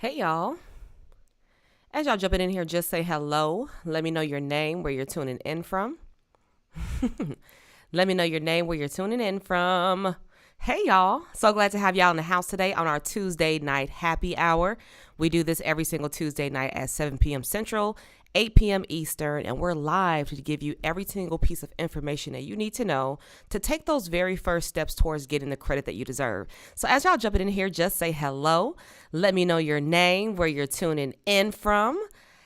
Hey y'all. As y'all jumping in here, just say hello. Let me know your name, where you're tuning in from. Let me know your name, where you're tuning in from. Hey y'all. So glad to have y'all in the house today on our Tuesday night happy hour. We do this every single Tuesday night at 7 p.m. Central, 8 p.m. Eastern, and we're live to give you every single piece of information that you need to know to take those very first steps towards getting the credit that you deserve. So as y'all jumping in here, just say hello. Let me know your name, where you're tuning in from.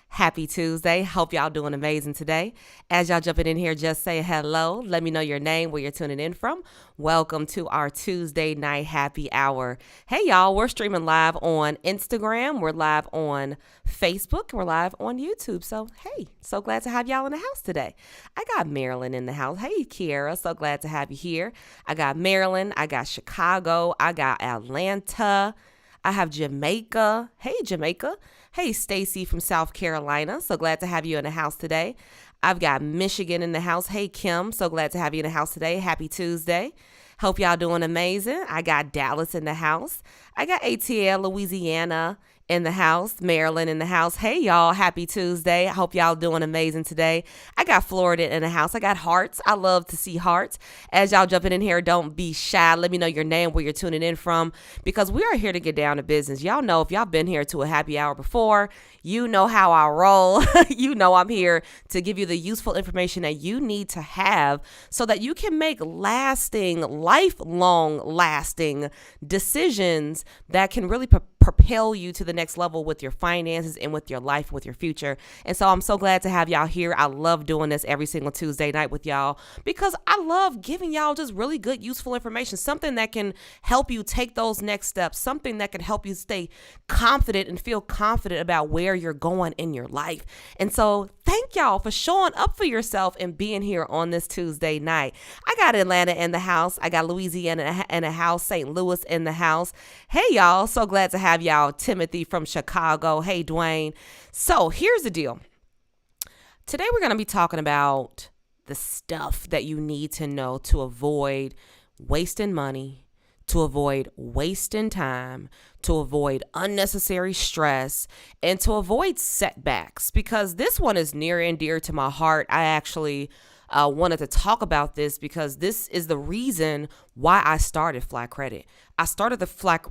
Happy Tuesday. Hope y'all doing amazing today. As y'all jumping in here, just say hello. Let me know your name, where you're tuning in from. Welcome to our Tuesday night happy hour. Hey y'all, we're streaming live on Instagram. We're live on Facebook. We're live on YouTube. So hey, so glad to have y'all in the house today. I got Marilyn in the house. Hey Kiara, so glad to have you here. I got Maryland. I got Chicago. I got Atlanta. I have Jamaica. Hey, Jamaica. Hey, Stacy from South Carolina. So glad to have you in the house today. I've got Michigan in the house. Hey, Kim. So glad to have you in the house today. Happy Tuesday. Hope y'all doing amazing. I got Dallas in the house. I got ATL, Louisiana in the house. Maryland in the house. Hey, y'all. Happy Tuesday. I hope y'all doing amazing today. I got Florida in the house. I got hearts. I love to see hearts. As y'all jumping in here, don't be shy. Let me know your name, where you're tuning in from, because we are here to get down to business. Y'all know if y'all been here to a happy hour before, you know how I roll. You know I'm here to give you the useful information that you need to have so that you can make lasting, lifelong lasting decisions that can really propel you to the next level with your finances and with your life, with your future. And so I'm so glad to have y'all here. I love doing this every single Tuesday night with y'all because I love giving y'all just really good, useful information, something that can help you take those next steps, something that can help you stay confident and feel confident about where you're going in your life. And so thank y'all for showing up for yourself and being here on this Tuesday night. I got Atlanta in the house. I got Louisiana in the house, St. Louis in the house. Hey, y'all. So glad to have y'all. Timothy from Chicago. Hey, Dwayne. So here's the deal. Today we're going to be talking about the stuff that you need to know to avoid wasting money, to avoid wasting time, to avoid unnecessary stress, and to avoid setbacks, because this one is near and dear to my heart. I actually wanted to talk about this because this is the reason why I started Fly Credit. I started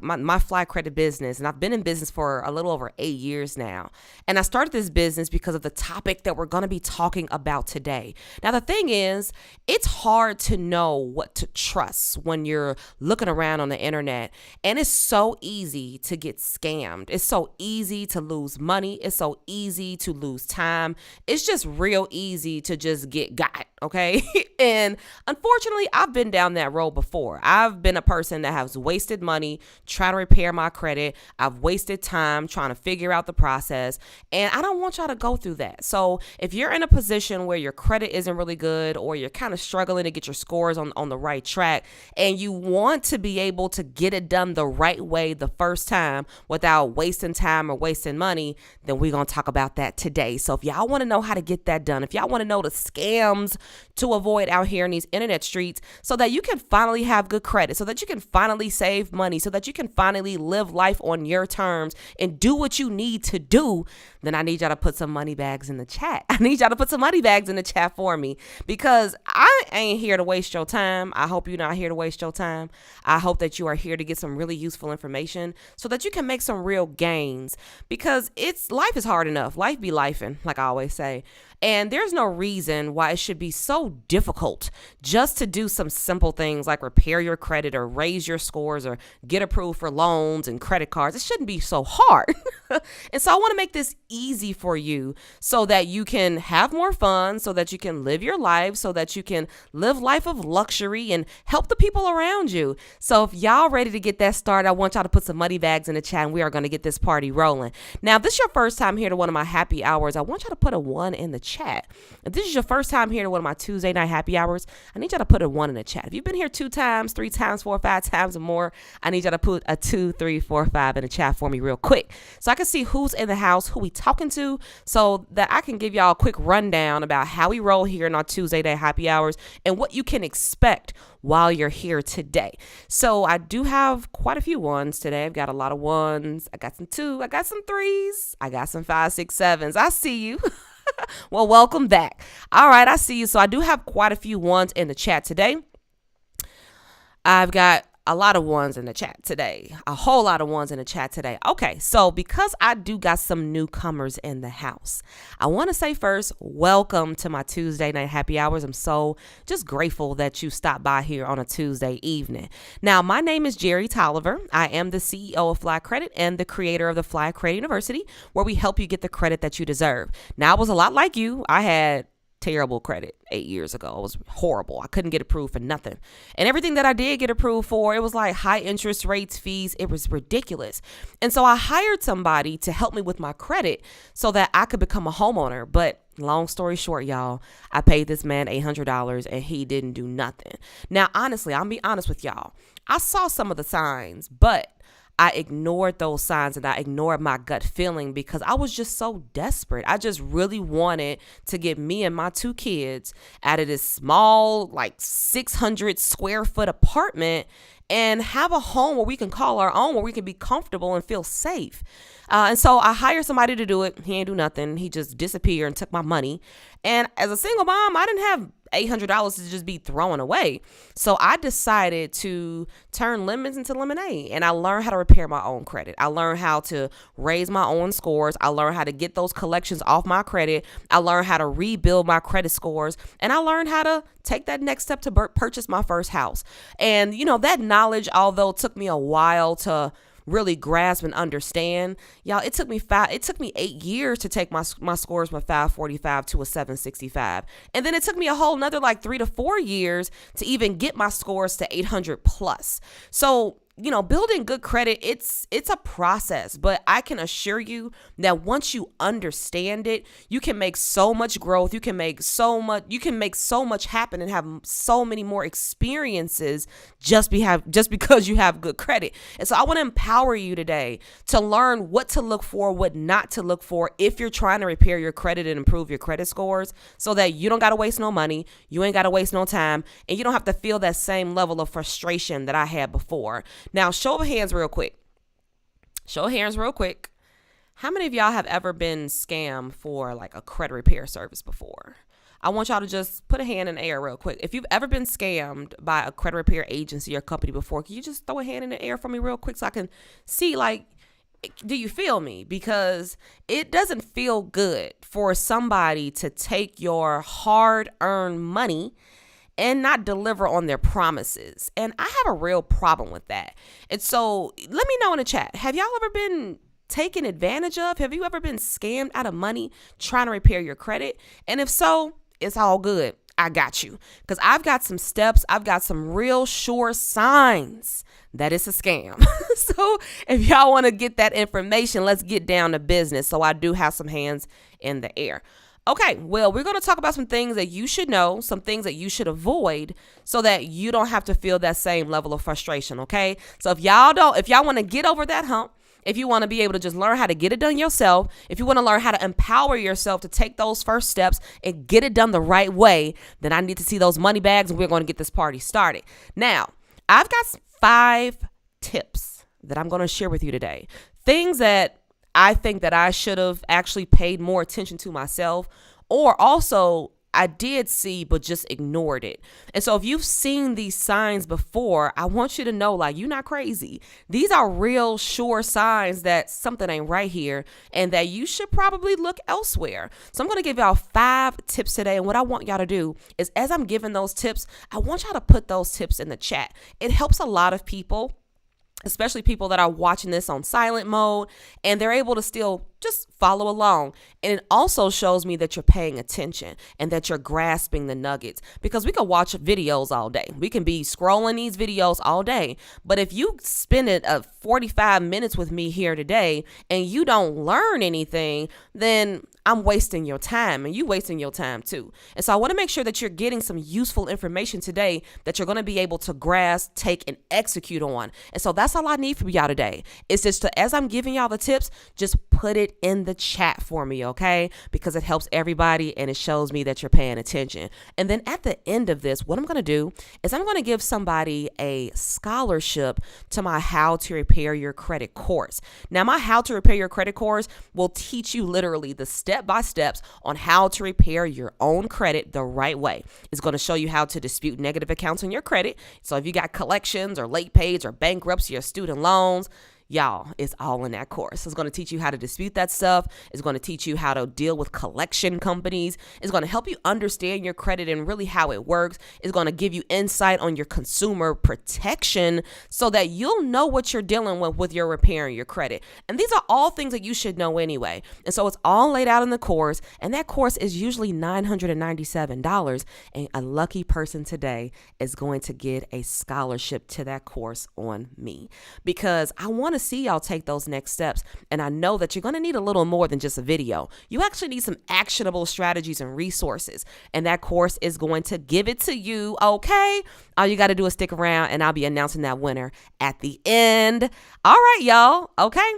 my Fly Credit business, and I've been in business for a little over 8 years now. And I started this business because of the topic that we're going to be talking about today. Now, the thing is, it's hard to know what to trust when you're looking around on the internet, and it's so easy to get scammed. It's so easy to lose money. It's so easy to lose time. It's just real easy to just get got, okay? And unfortunately, I've been down that road before. I've been a person that has wasted money trying to repair my credit. I've wasted time trying to figure out the process, and I don't want y'all to go through that. So if you're in a position where your credit isn't really good, or you're kind of struggling to get your scores on the right track, and you want to be able to get it done the right way the first time without wasting time or wasting money, then we're going to talk about that today. So if y'all want to know how to get that done, if y'all want to know the scams to avoid out here in these internet streets so that you can finally have good credit, so that you can finally save money, so that you can finally live life on your terms and do what you need to do, then I need y'all to put some money bags in the chat. I need y'all to put some money bags in the chat for me, because I ain't here to waste your time. I hope you're not here to waste your time. I hope that you are here to get some really useful information so that you can make some real gains, because life is hard enough. Life be lifing, like I always say. And there's no reason why it should be so difficult just to do some simple things like repair your credit or raise your scores or get approved for loans and credit cards. It shouldn't be so hard. And so I want to make this easy for you so that you can have more fun, so that you can live your life, so that you can live life of luxury and help the people around you. So if y'all ready to get that started, I want y'all to put some money bags in the chat, and we are going to get this party rolling. Now, if this is your first time here to one of my happy hours, I want y'all to put a 1 in the chat. If this is your first time here to one of my Tuesday night happy hours, I need y'all to put a 1 in the chat. If you've been here 2 times, 3 times, 4, 5 times or more, for, I need y'all to put a 2, 3, 4, 5 in the chat for me real quick so I can see who's in the house, who we talking to, so that I can give y'all a quick rundown about how we roll here in our Tuesday night happy hours and what you can expect while you're here today. So I do have quite a few ones today. I've got a lot of ones. I got some 2, I got some 3s, I got some 5, 6, 7s. I see you. Well, welcome back. All right, I see you. So I do have quite a few ones in the chat today. I've got a lot of ones in the chat today, a whole lot of ones in the chat today. Okay, so because I do got some newcomers in the house, I want to say first, welcome to my Tuesday night happy hours. I'm so just grateful that you stopped by here on a Tuesday evening. Now, my name is Jerry Tolliver. I am the CEO of Fly Credit and the creator of the Fly Credit University, where we help you get the credit that you deserve. Now, I was a lot like you. I had terrible credit 8 years ago. It was horrible. I couldn't get approved for nothing. And everything that I did get approved for, it was like high interest rates, fees. It was ridiculous. And so I hired somebody to help me with my credit so that I could become a homeowner. But long story short, y'all, I paid this man $800 and he didn't do nothing. Now, honestly, I'll be honest with y'all. I saw some of the signs, but I ignored those signs and I ignored my gut feeling because I was just so desperate. I just really wanted to get me and my 2 kids out of this small, like 600 square foot apartment and have a home where we can call our own, where we can be comfortable and feel safe. And so I hired somebody to do it. He ain't do nothing. He just disappeared and took my money. And as a single mom, I didn't have $800 to just be thrown away. So I decided to turn lemons into lemonade, and I learned how to repair my own credit. I learned how to raise my own scores. I learned how to get those collections off my credit. I learned how to rebuild my credit scores, and I learned how to take that next step to purchase my first house. And, you know, that knowledge, although it took me a while to really grasp and understand, y'all, it took me 8 years to take my scores from a 545 to a 765, and then it took me a whole another like 3 to 4 years to even get my scores to 800 plus. So, you know, building good credit, it's a process, but I can assure you that once you understand it, you can make so much growth. You can make so much happen and have so many more experiences just because you have good credit. And so I want to empower you today to learn what to look for, what not to look for if you're trying to repair your credit and improve your credit scores, so that you don't got to waste no money, you ain't got to waste no time, and you don't have to feel that same level of frustration that I had before. Now, show of hands real quick. How many of y'all have ever been scammed for like a credit repair service before? I want y'all to just put a hand in the air real quick. If you've ever been scammed by a credit repair agency or company before, can you just throw a hand in the air for me real quick so I can see, like, do you feel me? Because it doesn't feel good for somebody to take your hard-earned money and not deliver on their promises. And I have a real problem with that. And so let me know in the chat, have y'all ever been taken advantage of? Have you ever been scammed out of money trying to repair your credit? And if so, it's all good. I got you. Because I've got some steps. I've got some real sure signs that it's a scam. So if y'all want to get that information, let's get down to business. So I do have some hands in the air. Okay, well, we're going to talk about some things that you should know, some things that you should avoid so that you don't have to feel that same level of frustration, okay? So if y'all want to get over that hump, if you want to be able to just learn how to get it done yourself, if you want to learn how to empower yourself to take those first steps and get it done the right way, then I need to see those money bags and we're going to get this party started. Now, I've got 5 tips that I'm going to share with you today. Things that I think that I should have actually paid more attention to myself, or also I did see but just ignored it. And so if you've seen these signs before, I want you to know, like, you're not crazy. These are real sure signs that something ain't right here and that you should probably look elsewhere. So I'm going to give y'all 5 tips today. And what I want y'all to do is, as I'm giving those tips, I want y'all to put those tips in the chat. It helps a lot of people, especially people that are watching this on silent mode, and they're able to still just follow along. And it also shows me that you're paying attention and that you're grasping the nuggets, because we can watch videos all day. We can be scrolling these videos all day. But if you spend 45 minutes with me here today and you don't learn anything, then I'm wasting your time and you wasting your time too. And so I want to make sure that you're getting some useful information today that you're going to be able to grasp, take, and execute on. And so that's all I need from y'all today. It's just as I'm giving y'all the tips, just put it in the chat for me, okay? Because it helps everybody and it shows me that you're paying attention. And then at the end of this, what I'm going to do is I'm going to give somebody a scholarship to my How to Repair Your Credit course. Now, my How to Repair Your Credit course will teach you literally the step-by-steps on how to repair your own credit the right way. It's going to show you how to dispute negative accounts on your credit. So if you got collections or late pays or bankruptcy or student loans, y'all, it's all in that course. It's going to teach you how to dispute that stuff. It's going to teach you how to deal with collection companies. It's going to help you understand your credit and really how it works. It's going to give you insight on your consumer protection so that you'll know what you're dealing with your repairing your credit. And these are all things that you should know anyway. And so it's all laid out in the course. And that course is usually $997. And a lucky person today is going to get a scholarship to that course on me, because I want to see y'all take those next steps. And I know that you're going to need a little more than just a video. You actually need some actionable strategies and resources. And that course is going to give it to you. Okay. All you got to do is stick around and I'll be announcing that winner at the end. All right, y'all. Okay.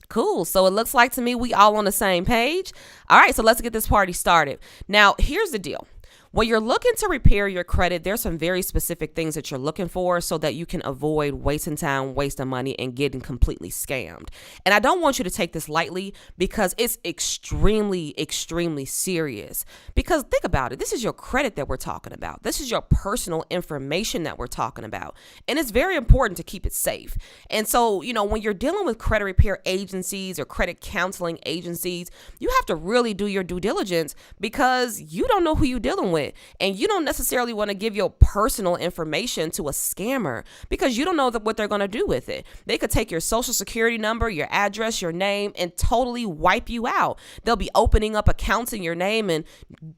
Cool. So it looks like to me we all on the same page. All right. So let's get this party started. Now, here's the deal. When you're looking to repair your credit, there's some very specific things that you're looking for so that you can avoid wasting time, wasting money, and getting completely scammed. And I don't want you to take this lightly because it's extremely, extremely serious. Because think about it. This is your credit that we're talking about. This is your personal information that we're talking about. And it's very important to keep it safe. And so, when you're dealing with credit repair agencies or credit counseling agencies, you have to really do your due diligence because you don't know who you're dealing with. And you don't necessarily want to give your personal information to a scammer because you don't know what they're going to do with it. They could take your social security number, your address, your name, and totally wipe you out. They'll be opening up accounts in your name and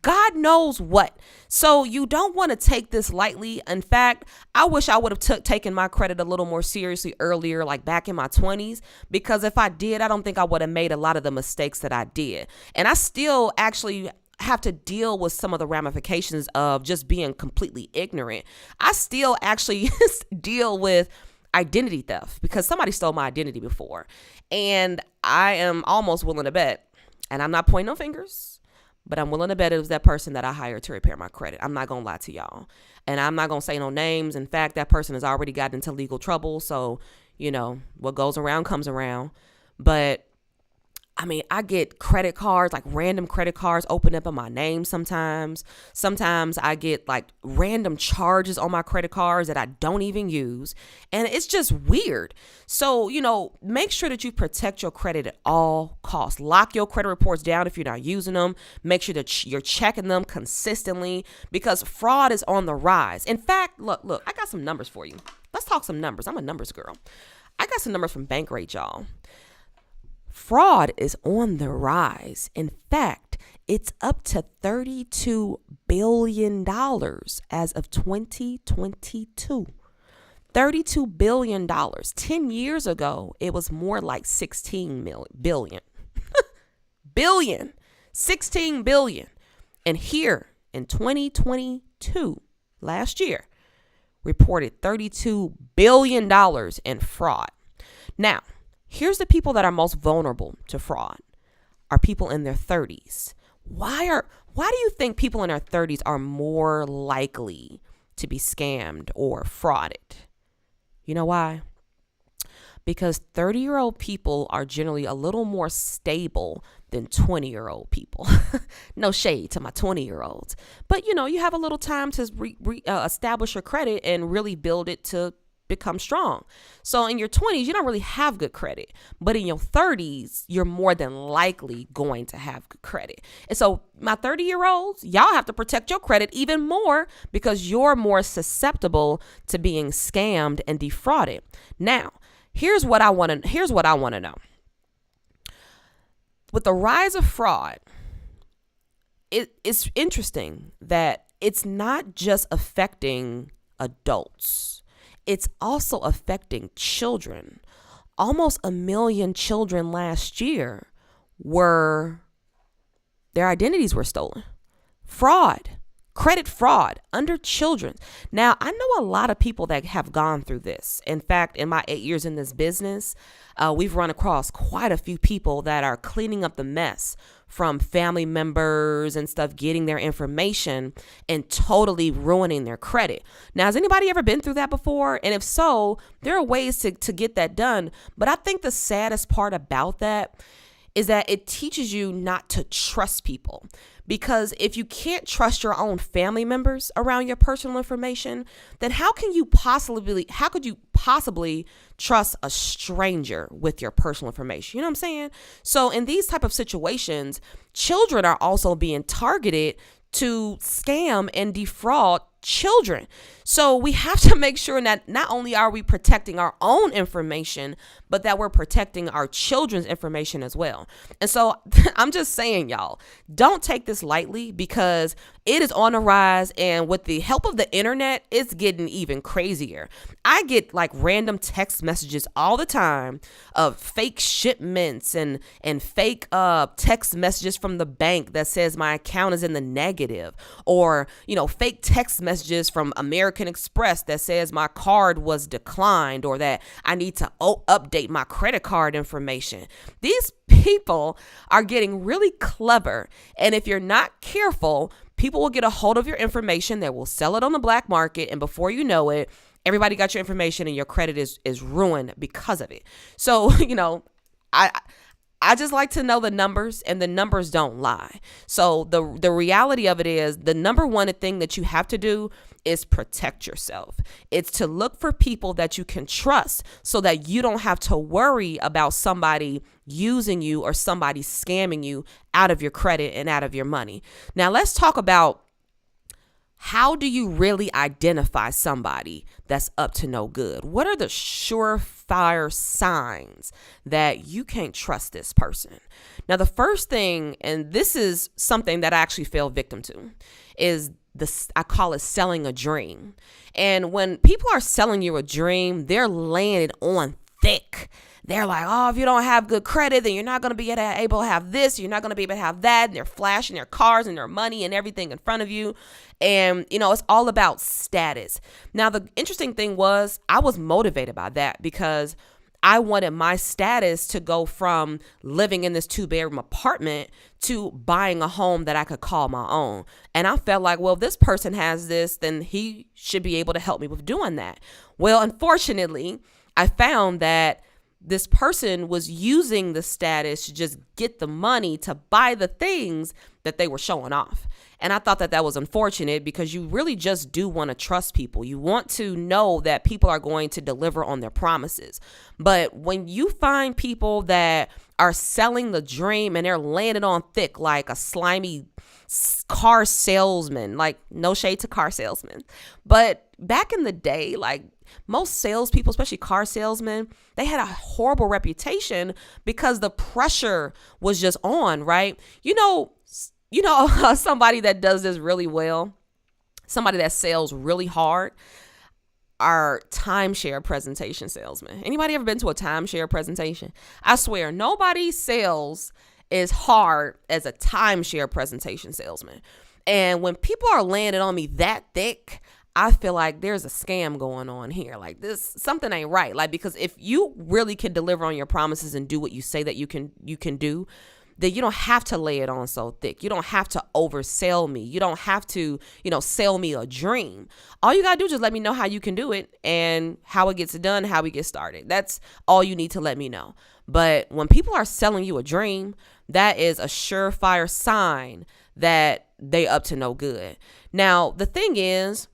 God knows what. So you don't want to take this lightly. In fact, I wish I would have taken my credit a little more seriously earlier, like back in my 20s, because if I did, I don't think I would have made a lot of the mistakes that I did. And I still actually have to deal with some of the ramifications of just being completely ignorant. I still actually deal with identity theft because somebody stole my identity before. And I am almost willing to bet, and I'm not pointing no fingers, but I'm willing to bet it was that person that I hired to repair my credit. I'm not going to lie to y'all. And I'm not going to say no names. In fact, that person has already gotten into legal trouble. So, what goes around comes around. But I get credit cards, like random credit cards open up in my name sometimes. Sometimes I get like random charges on my credit cards that I don't even use. And it's just weird. So, make sure that you protect your credit at all costs. Lock your credit reports down if you're not using them. Make sure that you're checking them consistently because fraud is on the rise. In fact, look, I got some numbers for you. Let's talk some numbers. I'm a numbers girl. I got some numbers from Bankrate, y'all. Fraud is on the rise. In fact, it's up to $32 billion as of 2022. $32 billion. 10 years ago, it was more like 16 billion. Billion. 16 billion. And here in 2022, last year, reported $32 billion in fraud. Now, here's the people that are most vulnerable to fraud are people in their 30s. Why do you think people in their 30s are more likely to be scammed or frauded? You know why? Because 30-year-old people are generally a little more stable than 20-year-old people. No shade to my 20-year-olds. But, you have a little time to establish your credit and really build it to become strong. So in your 20s, you don't really have good credit, but in your 30s, you're more than likely going to have good credit. And so my 30-year-olds, y'all have to protect your credit even more because you're more susceptible to being scammed and defrauded. Now, here's what I want to know. With the rise of fraud, it's interesting that it's not just affecting adults. It's also affecting children. Almost 1 million children last year were their identities were stolen. Fraud, credit fraud under children. Now, I know a lot of people that have gone through this. In fact, in my 8 years in this business, we've run across quite a few people that are cleaning up the mess from family members and stuff, getting their information and totally ruining their credit. Now, has anybody ever been through that before? And if so, there are ways to get that done. But I think the saddest part about that is that it teaches you not to trust people. Because if you can't trust your own family members around your personal information, then how could you possibly trust a stranger with your personal information? You know what I'm saying? So in these type of situations, children are also being targeted to scam and defraud children. So we have to make sure that not only are we protecting our own information, but that we're protecting our children's information as well. And so I'm just saying, y'all, don't take this lightly, because it is on the rise. And with the help of the internet, it's getting even crazier. I get like random text messages all the time of fake shipments and fake text messages from the bank that says my account is in the negative, or, fake text messages from American Express that says my card was declined, or that I need to update my credit card information. These people are getting really clever. And if you're not careful, people will get a hold of your information. They will sell it on the black market. And before you know it, everybody got your information and your credit is ruined because of it. So, I just like to know the numbers, and the numbers don't lie. So the reality of it is, the number one thing that you have to do is protect yourself. It's to look for people that you can trust, so that you don't have to worry about somebody using you or somebody scamming you out of your credit and out of your money. Now let's talk about, how do you really identify somebody that's up to no good? What are the surefire signs that you can't trust this person? Now, the first thing, and this is something that I actually fell victim to, is I call it selling a dream. And when people are selling you a dream, they're laying it on thick. They're like, oh, if you don't have good credit, then you're not going to be able to have this. You're not going to be able to have that. And they're flashing their cars and their money and everything in front of you. And, it's all about status. Now, the interesting thing was, I was motivated by that, because I wanted my status to go from living in this 2-bedroom apartment to buying a home that I could call my own. And I felt like, well, if this person has this, then he should be able to help me with doing that. Well, unfortunately, I found that this person was using the status to just get the money to buy the things that they were showing off. And I thought that was unfortunate, because you really just do want to trust people. You want to know that people are going to deliver on their promises. But when you find people that are selling the dream and they're laying it on thick like a slimy car salesman, like, no shade to car salesmen, but back in the day, like, most salespeople, especially car salesmen, they had a horrible reputation because the pressure was just on, right? Somebody that does this really well, somebody that sells really hard, are timeshare presentation salesmen. Anybody ever been to a timeshare presentation? I swear, nobody sells as hard as a timeshare presentation salesman. And when people are laying it on me that thick, I feel like there's a scam going on here. Like, something ain't right. Like, because if you really can deliver on your promises and do what you say that you can do, then you don't have to lay it on so thick. You don't have to oversell me. You don't have to, sell me a dream. All you got to do is just let me know how you can do it and how it gets done, how we get started. That's all you need to let me know. But when people are selling you a dream, that is a surefire sign that they up to no good. Now, the thing is,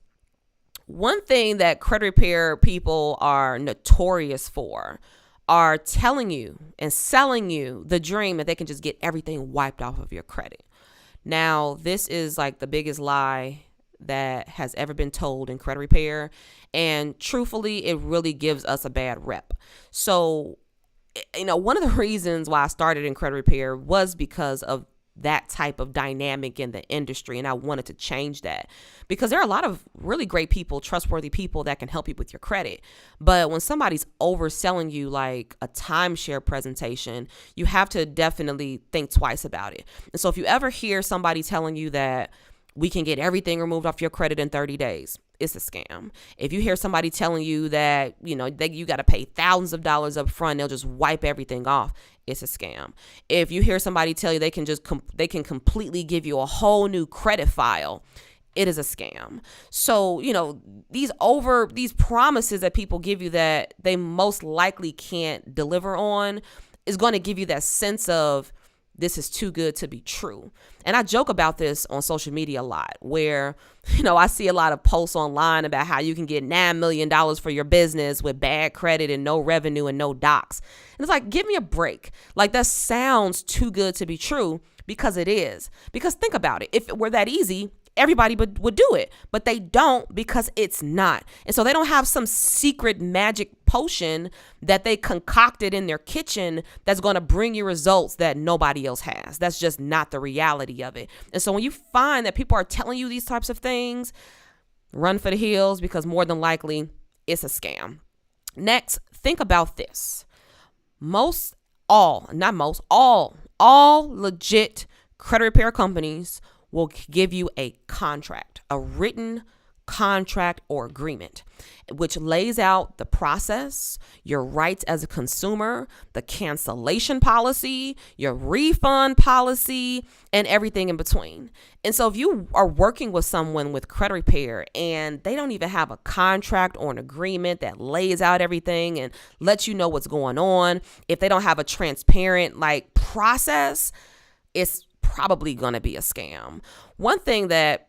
one thing that credit repair people are notorious for are telling you and selling you the dream that they can just get everything wiped off of your credit. Now, this is like the biggest lie that has ever been told in credit repair. And truthfully, it really gives us a bad rep. So, one of the reasons why I started in credit repair was because of that type of dynamic in the industry. And I wanted to change that because there are a lot of really great people, trustworthy people that can help you with your credit. But when somebody's overselling you like a timeshare presentation, you have to definitely think twice about it. And so if you ever hear somebody telling you that we can get everything removed off your credit in 30 days, it's a scam. If you hear somebody telling you that, you got to pay thousands of dollars up front, they'll just wipe everything off, it's a scam. If you hear somebody tell you they can completely give you a whole new credit file, it is a scam. So, these promises that people give you that they most likely can't deliver on is going to give you that sense of, this is too good to be true. And I joke about this on social media a lot where, I see a lot of posts online about how you can get $9 million for your business with bad credit and no revenue and no docs. And it's like, give me a break. Like, that sounds too good to be true, because it is. Because think about it. If it were that easy, everybody would do it, but they don't, because it's not. And so they don't have some secret magic potion that they concocted in their kitchen that's going to bring you results that nobody else has. That's just not the reality of it. And so when you find that people are telling you these types of things, run for the hills, because more than likely it's a scam. Next, think about this. All legit credit repair companies will give you a contract, a written contract or agreement, which lays out the process, your rights as a consumer, the cancellation policy, your refund policy, and everything in between. And so if you are working with someone with credit repair and they don't even have a contract or an agreement that lays out everything and lets you know what's going on, if they don't have a transparent process, it's probably going to be a scam. One thing that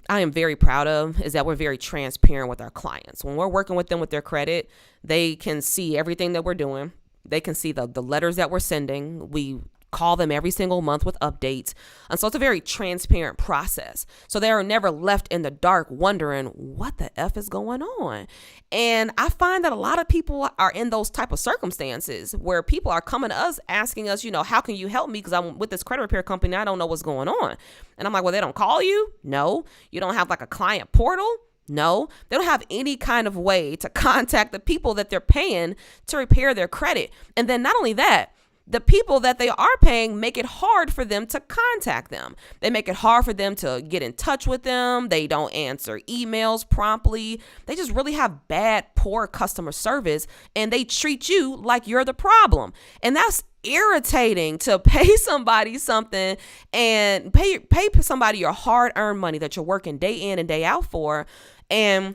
I am very proud of is that we're very transparent with our clients. When we're working with them with their credit, they can see everything that we're doing. They can see the letters that we're sending. We call them every single month with updates. And so it's a very transparent process. So they are never left in the dark wondering what the F is going on. And I find that a lot of people are in those type of circumstances where people are coming to us asking us, how can you help me? Because I'm with this credit repair company. I don't know what's going on. And I'm like, well, they don't call you? No. You don't have a client portal? No. They don't have any kind of way to contact the people that they're paying to repair their credit. And then not only that, the people that they are paying make it hard for them to contact them. They make it hard for them to get in touch with them. They don't answer emails promptly. They just really have poor customer service, and they treat you like you're the problem. And that's irritating, to pay somebody something and pay somebody your hard-earned money that you're working day in and day out for, and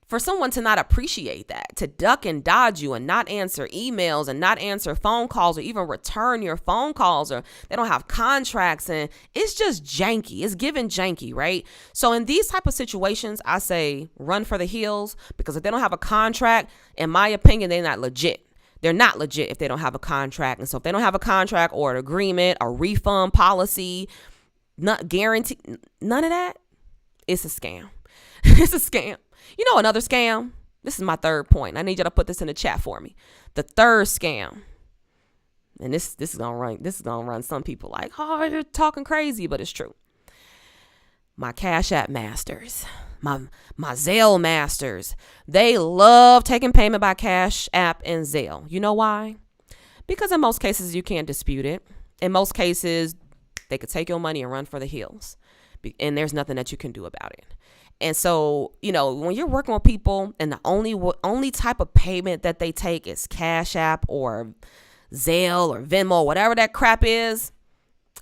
for someone to not appreciate that, to duck and dodge you and not answer emails and not answer phone calls or even return your phone calls, or they don't have contracts, and it's just janky. It's given janky, right? So in these type of situations, I say run for the hills, because if they don't have a contract, in my opinion, they're not legit. They're not legit if they don't have a contract. And so if they don't have a contract or an agreement, a refund policy, not guarantee, none of that, it's a scam. It's a scam. Another scam. This is my third point. I need you to put this in the chat for me. The third scam. And this is gonna run some people like, oh, you're talking crazy, but it's true. My Cash App masters, my Zelle masters, they love taking payment by Cash App and Zelle. You know why? Because in most cases you can't dispute it. In most cases, they could take your money and run for the hills, and there's nothing that you can do about it. And so, when you're working with people and the only type of payment that they take is Cash App or Zelle or Venmo, whatever that crap is,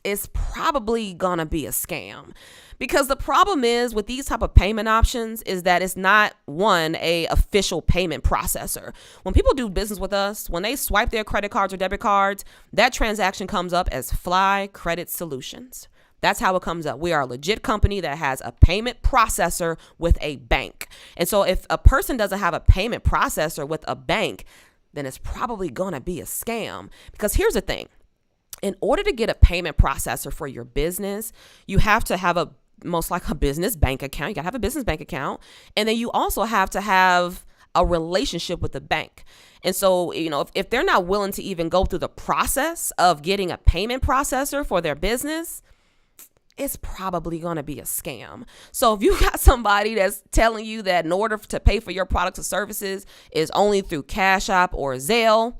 it's probably going to be a scam. Because the problem is with these type of payment options is that it's not a official payment processor. When people do business with us, when they swipe their credit cards or debit cards, that transaction comes up as Fly Credit Solutions. That's how it comes up. We are a legit company that has a payment processor with a bank. And so if a person doesn't have a payment processor with a bank, then it's probably going to be a scam. Because here's the thing. In order to get a payment processor for your business, you have to have a business bank account. You got to have a business bank account. And then you also have to have a relationship with the bank. And so, if they're not willing to even go through the process of getting a payment processor for their business, it's probably going to be a scam. So if you got somebody that's telling you that in order to pay for your products or services is only through Cash App or Zelle,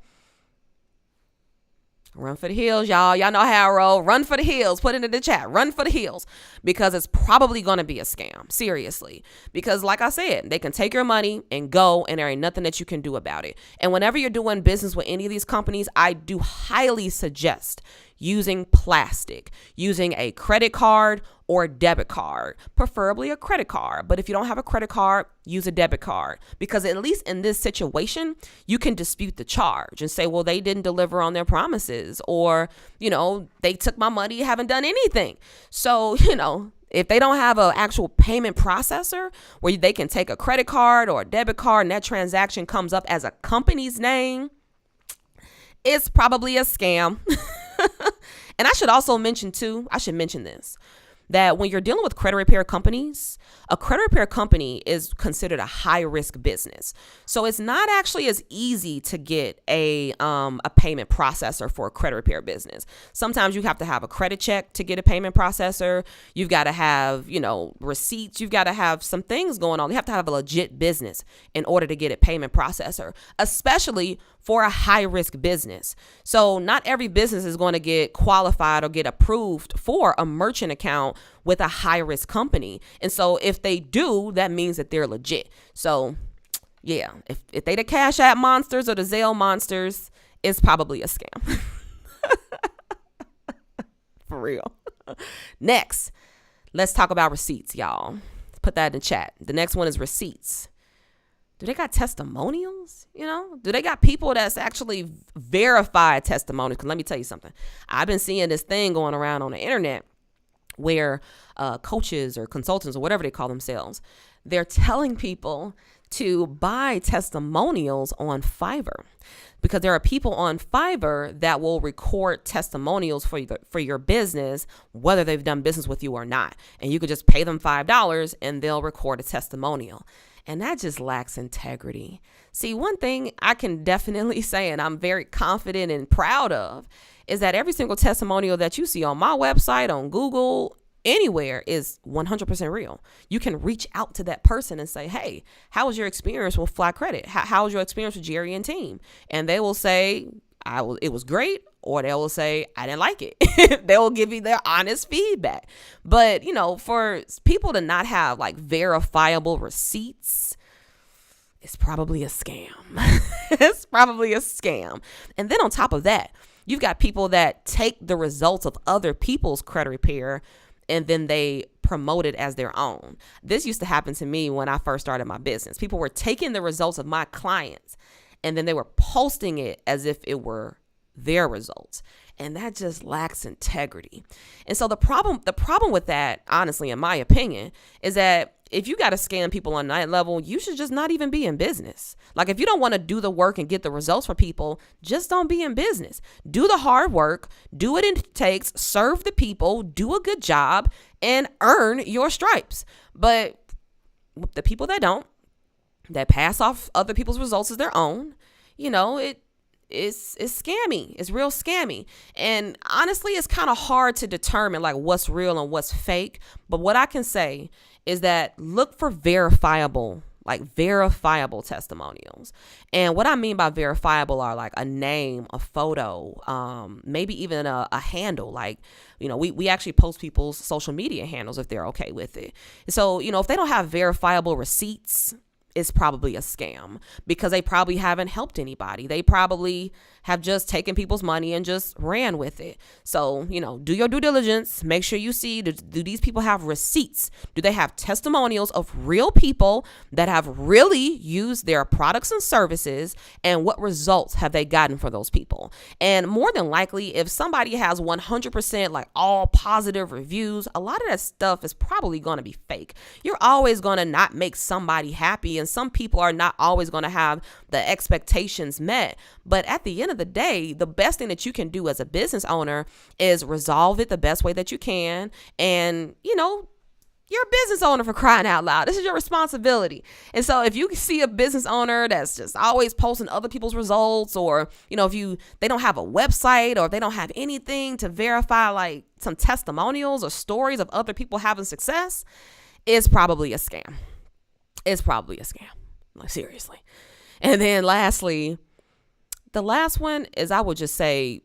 run for the hills, y'all. Y'all know how I roll. Run for the hills. Put it in the chat. Run for the hills, because it's probably going to be a scam. Seriously. Because like I said, they can take your money and go, and there ain't nothing that you can do about it. And whenever you're doing business with any of these companies, I do highly suggest using plastic, using a credit card or debit card, preferably a credit card. But if you don't have a credit card, use a debit card, because at least in this situation, you can dispute the charge and say, well, they didn't deliver on their promises, or, they took my money, haven't done anything. So, if they don't have an actual payment processor where they can take a credit card or a debit card and that transaction comes up as a company's name, it's probably a scam. And I should also mention this, that when you're dealing with credit repair companies, a credit repair company is considered a high risk business. So it's not actually as easy to get a payment processor for a credit repair business. Sometimes you have to have a credit check to get a payment processor. You've got to have, receipts. You've got to have some things going on. You have to have a legit business in order to get a payment processor, especially for a high risk business. So not every business is going to get qualified or get approved for a merchant account with a high risk company. And so if they do, that means that they're legit. So yeah, if they the Cash App monsters or the Zelle monsters, it's probably a scam. For real. Next, let's talk about receipts, y'all. Put that in the chat. The next one is receipts. Do they got testimonials? Do they got people that's actually verified testimonials? Because let me tell you something. I've been seeing this thing going around on the internet where coaches or consultants or whatever they call themselves, they're telling people to buy testimonials on Fiverr, because there are people on Fiverr that will record testimonials for your business, whether they've done business with you or not. And you could just pay them $5 and they'll record a testimonial. And that just lacks integrity. See, one thing I can definitely say, and I'm very confident and proud of, is that every single testimonial that you see on my website, on Google, anywhere is 100% real. You can reach out to that person and say, hey, how was your experience with Flat Credit? How was your experience with Jerry and team? And they will say, it was great, or they will say, I didn't like it. They will give you their honest feedback. But, for people to not have like verifiable receipts, it's probably a scam. It's probably a scam. And then on top of that, you've got people that take the results of other people's credit repair and then they promote it as their own. This used to happen to me when I first started my business. People were taking the results of my clients and then they were posting it as if it were their results. And that just lacks integrity. And so the problem with that, honestly, in my opinion, is that if you got to scam people on that level, you should just not even be in business. Like, if you don't want to do the work and get the results for people, just don't be in business. Do the hard work, do what it takes, serve the people, do a good job, and earn your stripes. But the people that don't, that pass off other people's results as their own, it's scammy. It's real scammy. And honestly, it's kind of hard to determine like what's real and what's fake. But what I can say is that look for verifiable testimonials. And what I mean by verifiable are like a name, a photo, maybe even a handle. Like, we actually post people's social media handles if they're okay with it. So, if they don't have verifiable receipts, it's probably a scam, because they probably haven't helped anybody. They probably have just taken people's money and just ran with it. So, do your due diligence. Make sure you see, do these people have receipts? Do they have testimonials of real people that have really used their products and services? And what results have they gotten for those people? And more than likely, if somebody has 100% like all positive reviews, a lot of that stuff is probably going to be fake. You're always going to not make somebody happy, and some people are not always going to have the expectations met. But at the end of the day, the best thing that you can do as a business owner is resolve it the best way that you can, and You're a business owner, for crying out loud. This is your responsibility. And so if you see a business owner that's just always posting other people's results, or, if they don't have a website, or if they don't have anything to verify, like some testimonials or stories of other people having success, it's probably a scam. It's probably a scam. Like, seriously. And then lastly, the last one is, I would just say,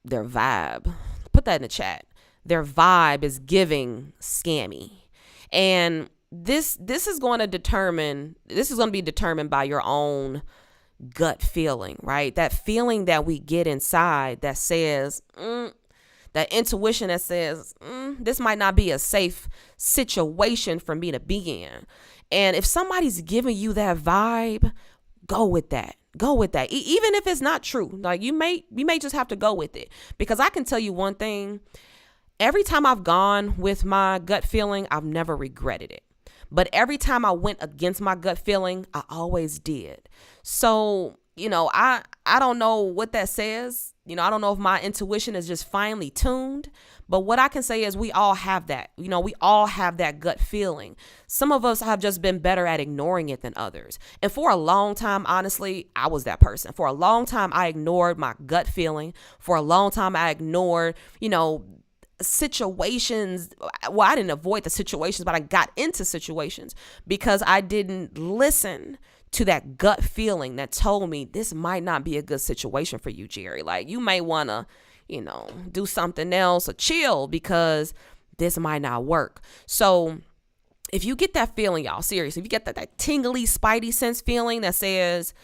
their vibe. Put that in the chat. Their vibe is giving scammy. And this is going to be determined by your own gut feeling, right? That feeling that we get inside that says, that intuition that says, this might not be a safe situation for me to be in. And if somebody's giving you that vibe, go with that. Go with that. Even if it's not true, like you may just have to go with it, because I can tell you one thing. Every time I've gone with my gut feeling, I've never regretted it. But every time I went against my gut feeling, I always did. So, I don't know what that says. I don't know if my intuition is just finely tuned. But what I can say is we all have that. We all have that gut feeling. Some of us have just been better at ignoring it than others. And for a long time, honestly, I was that person. For a long time, I ignored my gut feeling. For a long time, I ignored, situations. Well, I didn't avoid the situations, but I got into situations because I didn't listen to that gut feeling that told me this might not be a good situation for you, Jerry. Like, you may want to, do something else or chill, because this might not work. So if you get that feeling, y'all, seriously, if you get that tingly spidey sense feeling that says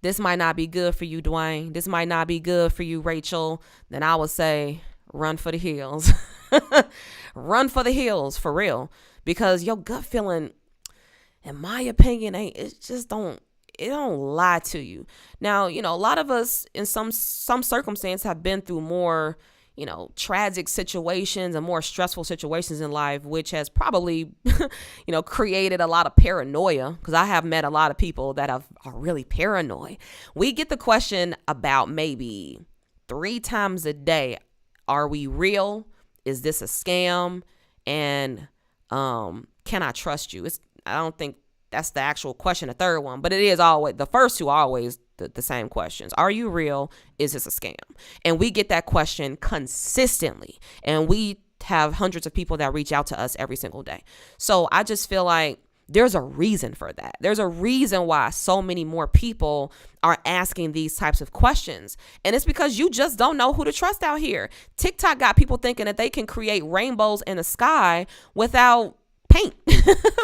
this might not be good for you, Dwayne, this might not be good for you, Rachel, then I would say run for the hills. Run for the hills, for real. Because your gut feeling, in my opinion, it don't lie to you. Now, a lot of us in some circumstance have been through more, tragic situations and more stressful situations in life, which has probably, created a lot of paranoia, because I have met a lot of people that are really paranoid. We get the question about maybe 3 times a day. Are we real? Is this a scam? And can I trust you? I don't think that's the actual question, the third one, but it is always, the first two are always the same questions. Are you real? Is this a scam? And we get that question consistently. And we have hundreds of people that reach out to us every single day. So I just feel like there's a reason for that. There's a reason why so many more people are asking these types of questions. And it's because you just don't know who to trust out here. TikTok got people thinking that they can create rainbows in the sky without paint.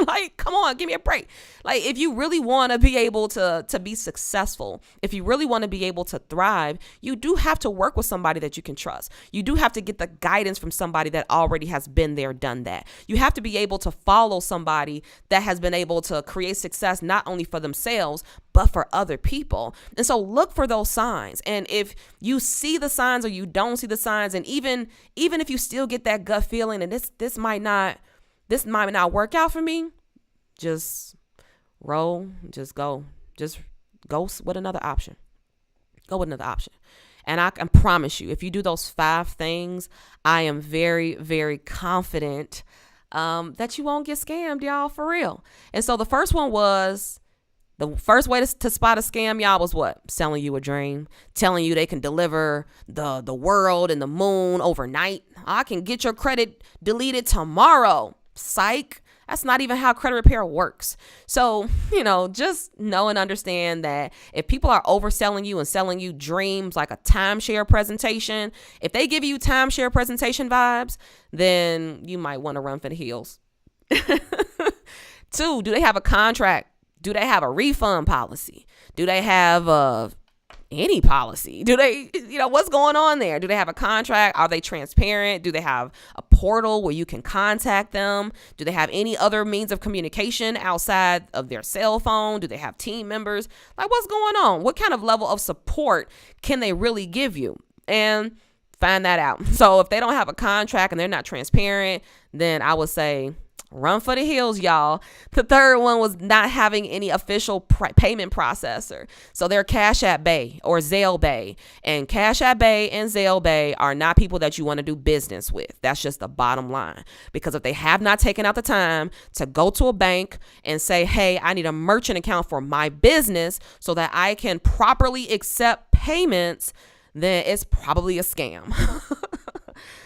Like, come on, give me a break. Like, if you really want to be able to be successful, if you really want to be able to thrive, you do have to work with somebody that you can trust. You do have to get the guidance from somebody that already has been there, done that. You have to be able to follow somebody that has been able to create success, not only for themselves, but for other people. And so look for those signs. And if you see the signs or you don't see the signs, and even if you still get that gut feeling and this might not work out for me, just go with another option. Go with another option. And I can promise you, if you do those 5 things, I am very, very confident that you won't get scammed, y'all, for real. And so the first one was, the first way to spot a scam, y'all, was what? Selling you a dream, telling you they can deliver the world and the moon overnight. I can get your credit deleted tomorrow. Psych. That's not even how credit repair works. So, just know and understand that if people are overselling you and selling you dreams like a timeshare presentation, if they give you timeshare presentation vibes, then you might want to run for the hills. 2, do they have a contract? Do they have a refund policy? Do they have any policy? Do they, what's going on there? Do they have a contract? Are they transparent? Do they have a portal where you can contact them? Do they have any other means of communication outside of their cell phone? Do they have team members? Like, what's going on? What kind of level of support can they really give you? And find that out. So if they don't have a contract and they're not transparent, then I would say Run for the hills, y'all. The third one was not having any official payment processor. So they're Cash App Bay or Zelle Bay. And Cash App Bay and Zelle Bay are not people that you want to do business with. That's just the bottom line. Because if they have not taken out the time to go to a bank and say, hey, I need a merchant account for my business so that I can properly accept payments, then it's probably a scam.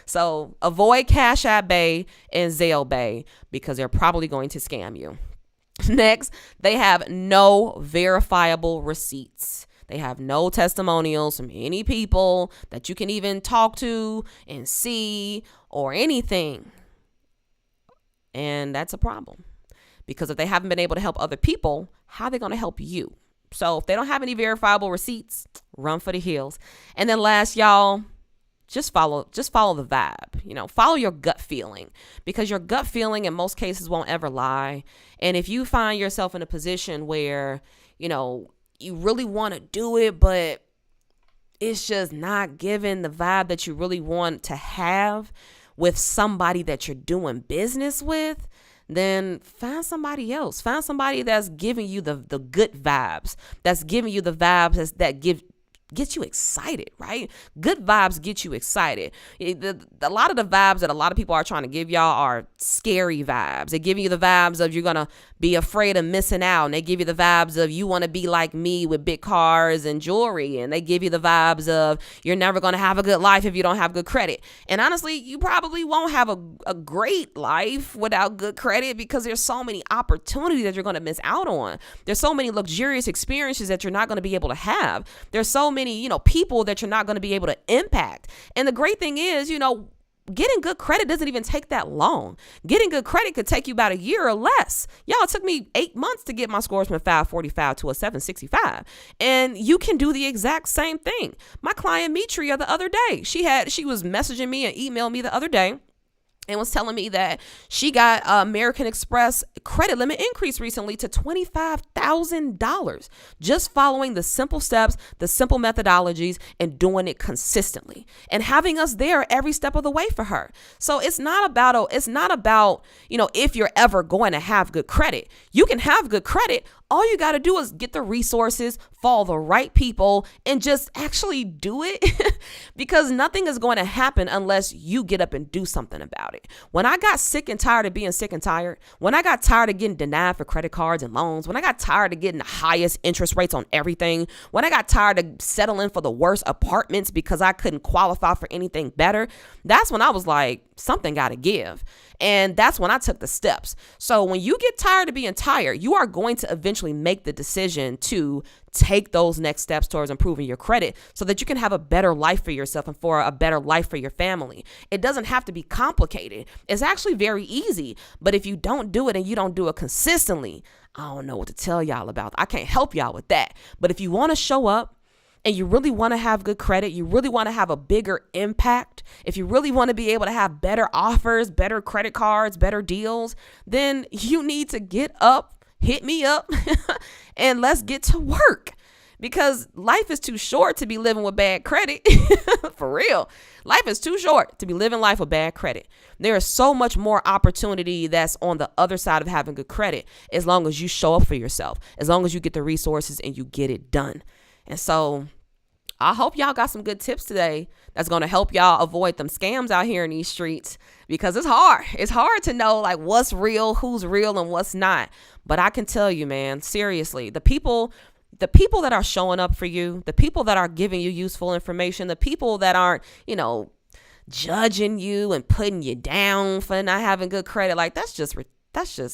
So avoid Cash App Bay and Zelle Bay because they're probably going to scam you. Next, they have no verifiable receipts. They have no testimonials from any people that you can even talk to and see or anything. And that's a problem because if they haven't been able to help other people, how are they going to help you? So if they don't have any verifiable receipts, run for the hills. And then last, y'all, just follow the vibe, follow your gut feeling because your gut feeling in most cases won't ever lie. And if you find yourself in a position where, you really want to do it, but it's just not giving the vibe that you really want to have with somebody that you're doing business with, then find somebody else. Find somebody that's giving you the good vibes, that's giving you the vibes that gets you excited, right? Good vibes get you excited. A lot of the vibes that a lot of people are trying to give y'all are scary vibes. They give you the vibes of you're going to be afraid of missing out. And they give you the vibes of you want to be like me with big cars and jewelry. And they give you the vibes of you're never going to have a good life if you don't have good credit. And honestly, you probably won't have a great life without good credit because there's so many opportunities that you're going to miss out on. There's so many luxurious experiences that you're not going to be able to have. There's so many, people that you're not going to be able to impact. And the great thing is, getting good credit doesn't even take that long. Getting good credit could take you about a year or less. Y'all, it took me 8 months to get my scores from a 545 to a 765. And you can do the exact same thing. My client Mitria the other day, she was messaging me and emailed me the other day and was telling me that she got American Express credit limit increase recently to $25,000 just following the simple steps, the simple methodologies, and doing it consistently and having us there every step of the way for her. So it's not about if you're ever going to have good credit. You can have good credit. All you got to do is get the resources, follow the right people, and just actually do it because nothing is going to happen unless you get up and do something about it. When I got sick and tired of being sick and tired, when I got tired of getting denied for credit cards and loans, when I got tired of getting the highest interest rates on everything, when I got tired of settling for the worst apartments because I couldn't qualify for anything better, that's when I was like, something got to give. And that's when I took the steps. So when you get tired of being tired, you are going to eventually make the decision to take those next steps towards improving your credit so that you can have a better life for yourself and for a better life for your family. It doesn't have to be complicated. It's actually very easy. But if you don't do it and you don't do it consistently, I don't know what to tell y'all about. I can't help y'all with that. But if you want to show up, and you really want to have good credit, you really want to have a bigger impact, if you really want to be able to have better offers, better credit cards, better deals, then you need to get up, hit me up, and let's get to work. Because life is too short to be living with bad credit. For real. Life is too short to be living life with bad credit. There is so much more opportunity that's on the other side of having good credit as long as you show up for yourself, as long as you get the resources and you get it done. And so I hope y'all got some good tips today that's going to help y'all avoid them scams out here in these streets because it's hard. It's hard to know like what's real, who's real and what's not. But I can tell you, man, seriously, the people that are showing up for you, the people that are giving you useful information, the people that aren't, judging you and putting you down for not having good credit, like that's just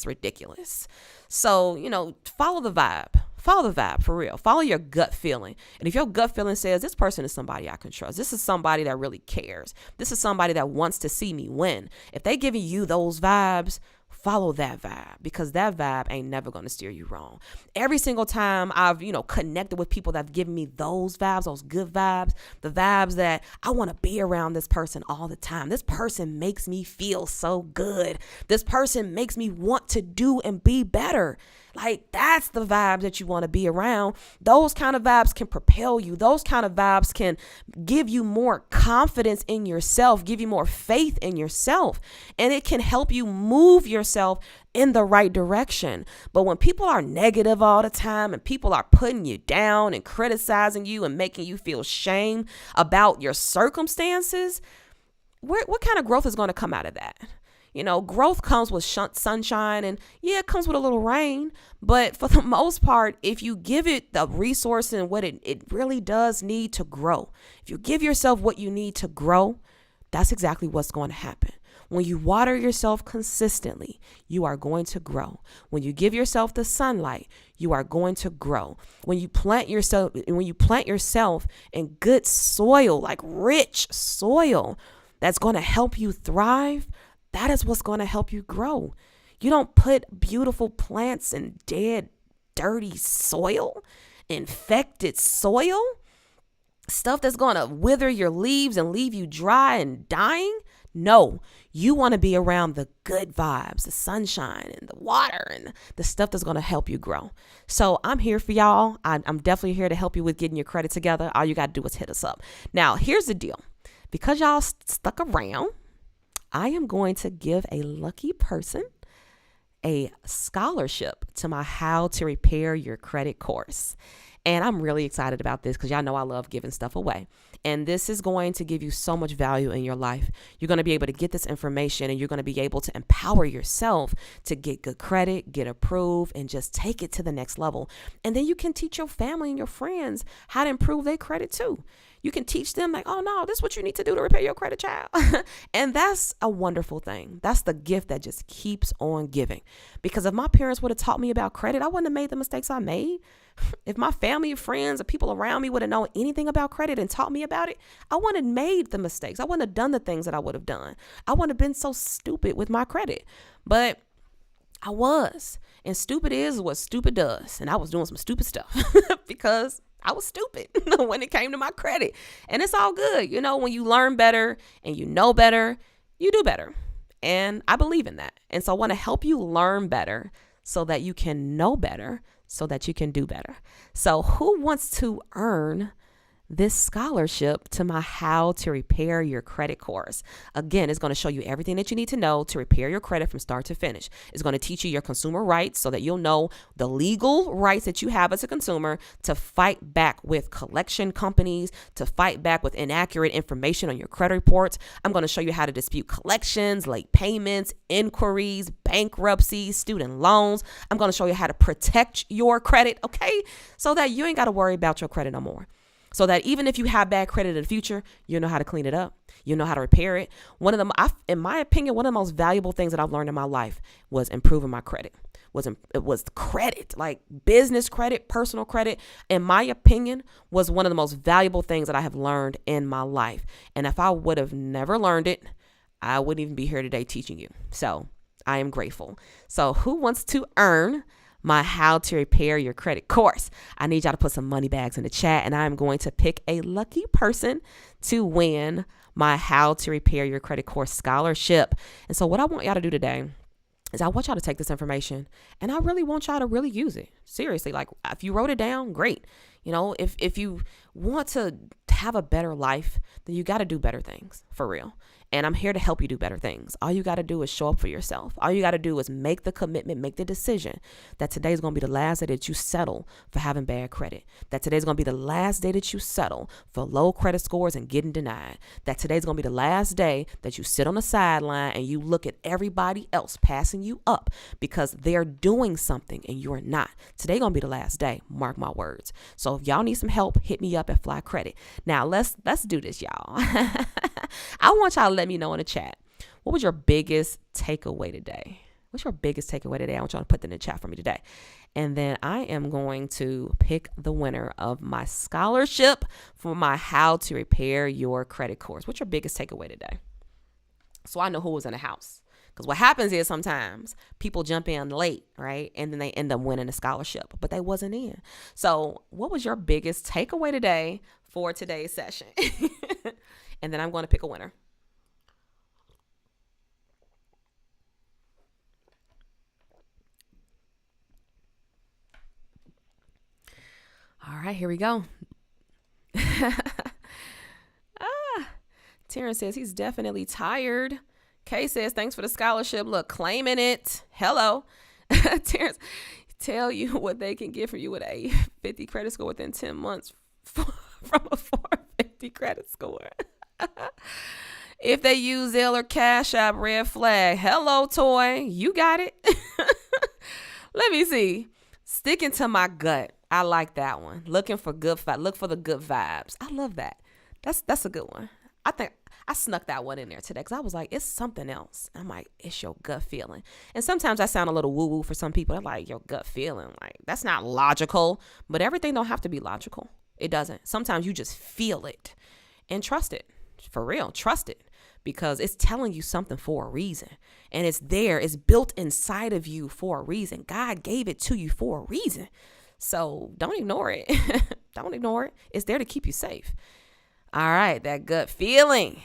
ridiculous. So, follow the vibe. Follow the vibe for real. Follow your gut feeling. And if your gut feeling says this person is somebody I can trust, this is somebody that really cares, this is somebody that wants to see me win, if they giving you those vibes, follow that vibe because that vibe ain't never going to steer you wrong. Every single time I've, connected with people that have given me those vibes, those good vibes, the vibes that I want to be around this person all the time. This person makes me feel so good. This person makes me want to do and be better. Like, that's the vibes that you want to be around. Those kind of vibes can propel you. Those kind of vibes can give you more confidence in yourself, give you more faith in yourself, and it can help you move yourself in the right direction. But when people are negative all the time and people are putting you down and criticizing you and making you feel shame about your circumstances, what kind of growth is going to come out of that? Growth comes with sunshine, and yeah, it comes with a little rain. But for the most part, if you give it the resource and what it really does need to grow, if you give yourself what you need to grow, that's exactly what's going to happen. When you water yourself consistently, you are going to grow. When you give yourself the sunlight, you are going to grow. When you plant yourself in good soil, like rich soil, that's going to help you thrive. That is what's going to help you grow. You don't put beautiful plants in dead, dirty soil, infected soil, stuff that's going to wither your leaves and leave you dry and dying. No, you want to be around the good vibes, the sunshine and the water and the stuff that's going to help you grow. So I'm here for y'all. I'm definitely here to help you with getting your credit together. All you got to do is hit us up. Now, here's the deal. Because y'all stuck around, I am going to give a lucky person a scholarship to my How to Repair Your Credit course. And I'm really excited about this because y'all know I love giving stuff away. And this is going to give you so much value in your life. You're going to be able to get this information and you're going to be able to empower yourself to get good credit, get approved, and just take it to the next level. And then you can teach your family and your friends how to improve their credit too. You can teach them like, oh no, this is what you need to do to repair your credit, child. And that's a wonderful thing. That's the gift that just keeps on giving. Because if my parents would have taught me about credit, I wouldn't have made the mistakes I made. If my family, friends, or people around me would have known anything about credit and taught me about it, I wouldn't have made the mistakes. I wouldn't have done the things that I would have done. I wouldn't have been so stupid with my credit. But I was. And stupid is what stupid does. And I was doing some stupid stuff because I was stupid when it came to my credit. And it's all good. When you learn better and you know better, you do better. And I believe in that. And so I want to help you learn better so that you can know better, so that you can do better. So who wants to earn this scholarship to my How to Repair Your Credit course? Again, it's going to show you everything that you need to know to repair your credit from start to finish. It's going to teach you your consumer rights so that you'll know the legal rights that you have as a consumer to fight back with collection companies, to fight back with inaccurate information on your credit reports. I'm going to show you how to dispute collections, late payments, inquiries, bankruptcies, student loans. I'm going to show you how to protect your credit, okay? So that you ain't got to worry about your credit no more. So that even if you have bad credit in the future, you know how to clean it up. You know how to repair it. In my opinion, one of the most valuable things that I've learned in my life was improving my credit. It was credit, like business credit, personal credit, in my opinion, was one of the most valuable things that I have learned in my life. And if I would have never learned it, I wouldn't even be here today teaching you. So I am grateful. So who wants to earn my How to Repair Your Credit course? I need y'all to put some money bags in the chat, and I'm going to pick a lucky person to win my How to Repair Your Credit course scholarship. And so what I want y'all to do today is I want y'all to take this information and I really want y'all to really use it. Seriously, like if you wrote it down, great. If you want to have a better life, then you got to do better things for real. And I'm here to help you do better things. All you got to do is show up for yourself. All you got to do is make the commitment, make the decision that today is going to be the last day that you settle for having bad credit. That today's going to be the last day that you settle for low credit scores and getting denied. That today's going to be the last day that you sit on the sideline and you look at everybody else passing you up because they're doing something and you're not. Today going to be the last day. Mark my words. So if y'all need some help, hit me up at Fly Credit. Now let's do this, y'all. I want y'all to let me know in the chat. What was your biggest takeaway today? What's your biggest takeaway today? I want y'all to put that in the chat for me today. And then I am going to pick the winner of my scholarship for my How to Repair Your Credit course. What's your biggest takeaway today? So I know who was in the house. Because what happens is sometimes people jump in late, right? And then they end up winning a scholarship, but they wasn't in. So what was your biggest takeaway today for today's session? And then I'm going to pick a winner. All right, here we go. Terrence says he's definitely tired. Kay says, thanks for the scholarship. Look, claiming it. Hello. Terrence, tell you what they can get from you with a 50 credit score within 10 months from a 450 credit score. If they use Zelle or Cash App, red flag. Hello, Toy. You got it. Let me see. Sticking to my gut. I like that one. Looking for good look for the good vibes. I love that. That's a good one. I think I snuck that one in there today because I was like, it's something else. I'm like, it's your gut feeling. And sometimes I sound a little woo-woo for some people. They're like, your gut feeling. Like, that's not logical. But everything don't have to be logical. It doesn't. Sometimes you just feel it and trust it. For real, trust it. Because it's telling you something for a reason. And it's there. It's built inside of you for a reason. God gave it to you for a reason. So don't ignore it. Don't ignore it. It's there to keep you safe. All right, that gut feeling.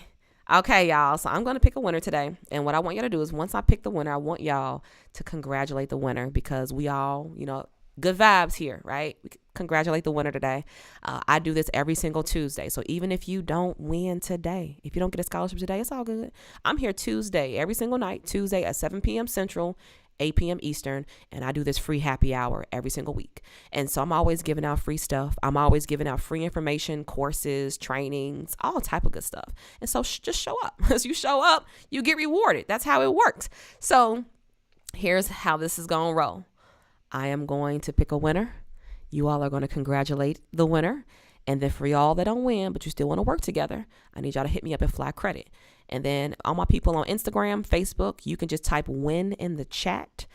Okay, y'all. So I'm going to pick a winner today. And what I want y'all to do is once I pick the winner, I want y'all to congratulate the winner because we all, good vibes here, right? We congratulate the winner today. I do this every single Tuesday. So even if you don't win today, if you don't get a scholarship today, it's all good. I'm here Tuesday, every single night, Tuesday at 7 p.m. Central, 8 p.m. Eastern, and I do this free happy hour every single week. And so I'm always giving out free stuff. I'm always giving out free information, courses, trainings, all type of good stuff. And so just show up. As you show up, you get rewarded. That's how it works. So here's how this is going to roll. I am going to pick a winner. You all are going to congratulate the winner. And then for y'all that don't win, but you still want to work together, I need y'all to hit me up at Fly Credit. And then all my people on Instagram, Facebook, you can just type win in the chat.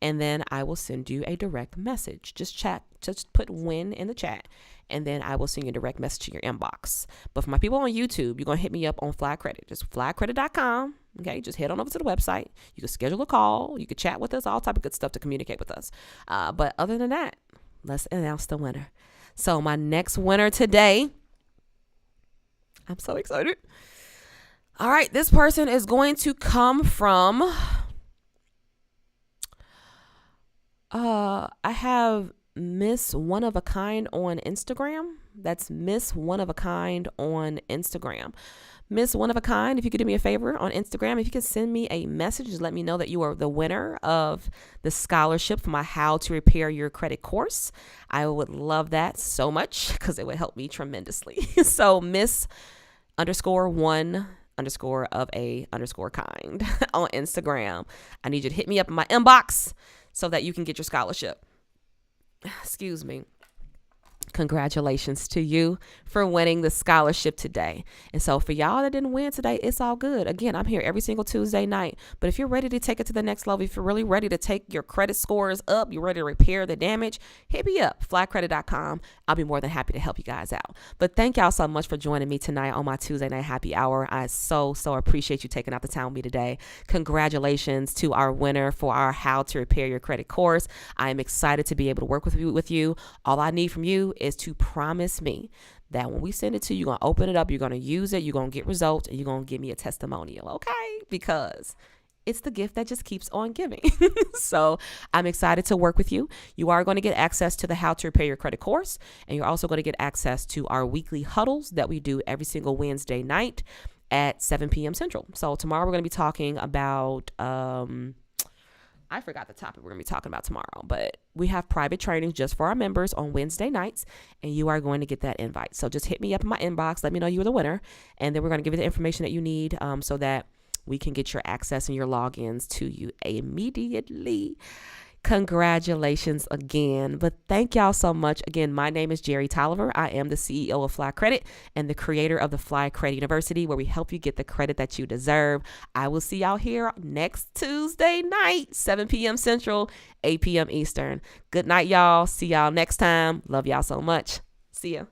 And then I will send you a direct message. Just put win in the chat. And then I will send you a direct message to your inbox. But for my people on YouTube, you're going to hit me up on Fly Credit. Just flycredit.com. Okay, just head on over to the website. You can schedule a call. You can chat with us, all type of good stuff to communicate with us. But other than that, let's announce the winner. So my next winner today, I'm so excited. All right, this person is going to come from, I have Miss One of a Kind on Instagram. That's Miss One of a Kind on Instagram. Miss One of a Kind, if you could do me a favor on Instagram, if you could send me a message, just let me know that you are the winner of the scholarship for my How to Repair Your Credit course. I would love that so much because it would help me tremendously. So Miss _1_ of a _ kind on Instagram. I need you to hit me up in my inbox so that you can get your scholarship. Excuse me. Congratulations to you for winning the scholarship today. And so for y'all that didn't win today, it's all good. Again, I'm here every single Tuesday night. But if you're ready to take it to the next level, if you're really ready to take your credit scores up, you're ready to repair the damage, hit me up, flycredit.com. I'll be more than happy to help you guys out. But thank y'all so much for joining me tonight on my Tuesday night happy hour. I so appreciate you taking out the time with me today. Congratulations to our winner for our How to Repair Your Credit course. I am excited to be able to work with you. All I need from you is to promise me that when we send it to you, you're going to open it up, you're going to use it, you're going to get results, and you're going to give me a testimonial, okay? Because it's the gift that just keeps on giving. So I'm excited to work with you. You are going to get access to the How to Repair Your Credit course, and you're also going to get access to our weekly huddles that we do every single Wednesday night at 7 p.m. Central. So tomorrow we're going to be talking about I forgot the topic we're going to be talking about tomorrow, but we have private trainings just for our members on Wednesday nights, and you are going to get that invite. So just hit me up in my inbox. Let me know you're the winner, and then we're going to give you the information that you need so that we can get your access and your logins to you immediately. Congratulations again. But thank y'all so much. Again, my name is Jerry Tolliver. I am the CEO of Fly Credit and the creator of the Fly Credit University, where we help you get the credit that you deserve. I will see y'all here next Tuesday night, 7 p.m. Central, 8 p.m. Eastern. Good night, y'all. See y'all next time. Love y'all so much. See ya.